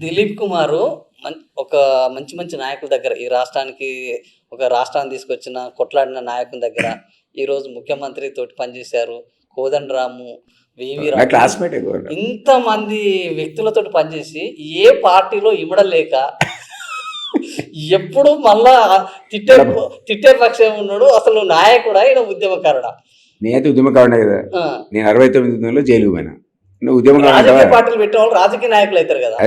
దిలీప్ కుమారు ఒక మంచి మంచి నాయకుల దగ్గర ఈ రాష్ట్రానికి ఒక రాష్ట్రాన్ని తీసుకొచ్చిన కొట్లాడిన నాయకుల దగ్గర ఈరోజు ముఖ్యమంత్రి తోటి పనిచేశారు. కోదండరాము, వివి ఇంతమంది వ్యక్తులతో పనిచేసి ఏ పార్టీలో ఇమడలేక ఎప్పుడు మళ్ళా తిట్టే పక్షం ఉన్నాడు. అసలు నాయకుడా ఈయన ఉద్యమకారుడా? నేనైతే ఉద్యమకారుడే కదా. నేను 69 జైలుకు పోయినా. రాజకీయ పార్టీలు పెట్టే వాళ్ళు రాజకీయ నాయకులు అవుతారు కదా.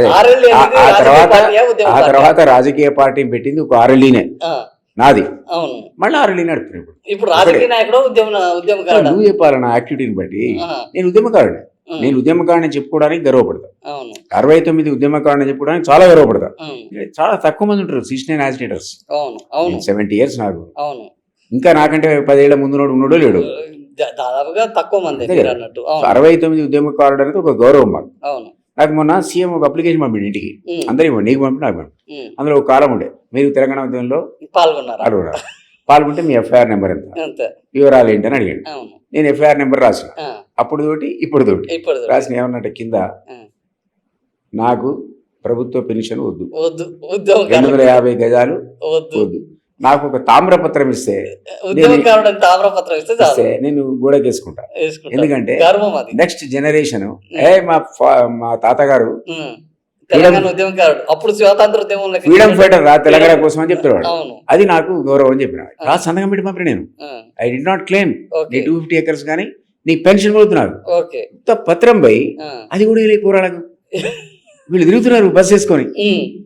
ఆ తర్వాత రాజకీయ పార్టీని పెట్టింది ఒక ఆర్ఎల్ఈనే నాది. అవును, మళ్ళీ ఆర్ఎల్ఈ నడుపుతున్నాడు. ఇప్పుడు రాజకీయ నాయకుడు ఉద్యమకారుడు నువ్వు చెప్పాలి. నా యాక్టివిటీని బట్టి నేను ఉద్యమకారుడు. నేను ఉద్యమకారుని చెప్పుకోవడానికి గర్వపడతా. 69 ఉద్యమకారుని చెప్పుకోవడానికి చాలా గర్వపడతా. చాలా తక్కువ మంది ఉంటారు 69 యాజిటేటర్స్. 70 years నాకు. ఇంకా నాకంటే 10 ఏళ్ల ముందు ఉన్నాడో లేడు, దాదాపుగా తక్కువ మంది. 69 ఉద్యమకారుడు అనేది ఒక గౌరవం మాకు. నాకు మొన్న సీఎం ఒక అప్లికేషన్ పంపిండి ఇంటికి. అందరికి నీకు పంపి నాకు పంపి. అందులో ఒక కాలం ఉండే, మీరు తెలంగాణ ఉద్యమంలో పాల్గొంటే మీ ఎఫ్ఐఆర్ నెంబర్ ఎంత, వివరాలు ఏంటని అడిగాడు. నేను ఎఫ్ఐఆర్ నెంబర్ రాసిన, అప్పుడు తోటి ఇప్పుడు తోటి రాసిన. ఏమన్నట్టు కింద, నాకు ప్రభుత్వ పెన్షన్ వద్దు, 250 గజాలు వద్దు, నాకు ఒక తామ్రపత్రం ఇస్తే నేను గోడకేసుకుంటా. ఎందుకంటే నెక్స్ట్ జనరేషన్ మా తాతగారు ఫ్రీడమ్ ఫైటర్ రా తెలంగాణ కోసం అని చెప్తాడు. అది నాకు గౌరవం అని చెప్పిన. రాసి సంతకం పెట్టి పంపిన. నేను ఐ డి నాట్ క్లెయిమ్ నీ 250 acres కానీ నీకు పెన్షన్ కొడుతున్నారు పత్రం పోయి అది కూడా వెళ్ళి పోరాడకు. వీళ్ళు తిరుగుతున్నారు బస్ వేసుకొని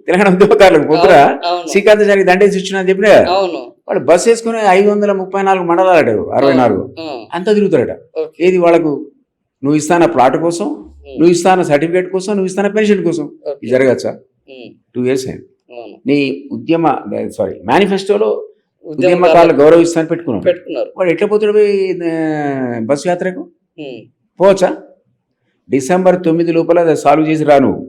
తెలంగాణ ఉద్యోగకారులకు. పొద్దున శ్రీకాంతాచారికి దండేసి ఇచ్చిన అని చెప్పిన వాళ్ళు బస్ వేసుకుని 534 మండలాలట, 64 అంతా తిరుగుతారట. ఏది వాళ్ళకు నువ్వు ఇస్తాన ప్లాట్ కోసం, నువ్వు ఇస్తాన సర్టిఫికేట్ కోసం, నువ్వు ఇస్తాన పెన్షన్ కోసం. ఇది జరగచ్చా? 2 years అయింది. నీ మేనిఫెస్టోలో ఉద్యమకారులు గౌరవిస్తాను పెట్టుకున్నారు. వాడు ఎట్లా పోతాడు బస్సు యాత్రకు? పోవచ్చా? December 9 లోపల సాల్వ్ చేసి రా నువ్వు.